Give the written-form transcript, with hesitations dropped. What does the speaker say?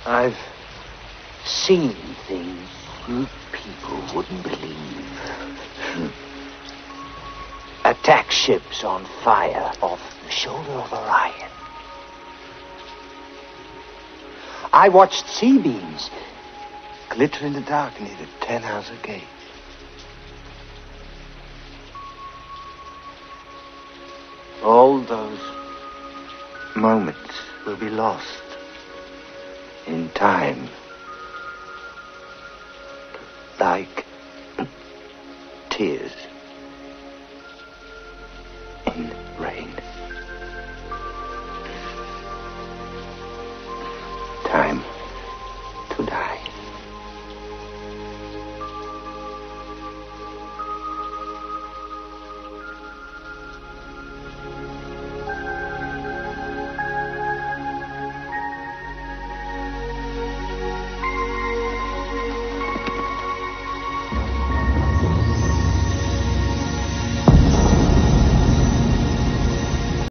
I've seen things you people wouldn't believe. Attack ships on fire off the shoulder of Orion. I watched C-beams glitter in the dark near the 10-house gate. All those moments will be lost in time. Like tears.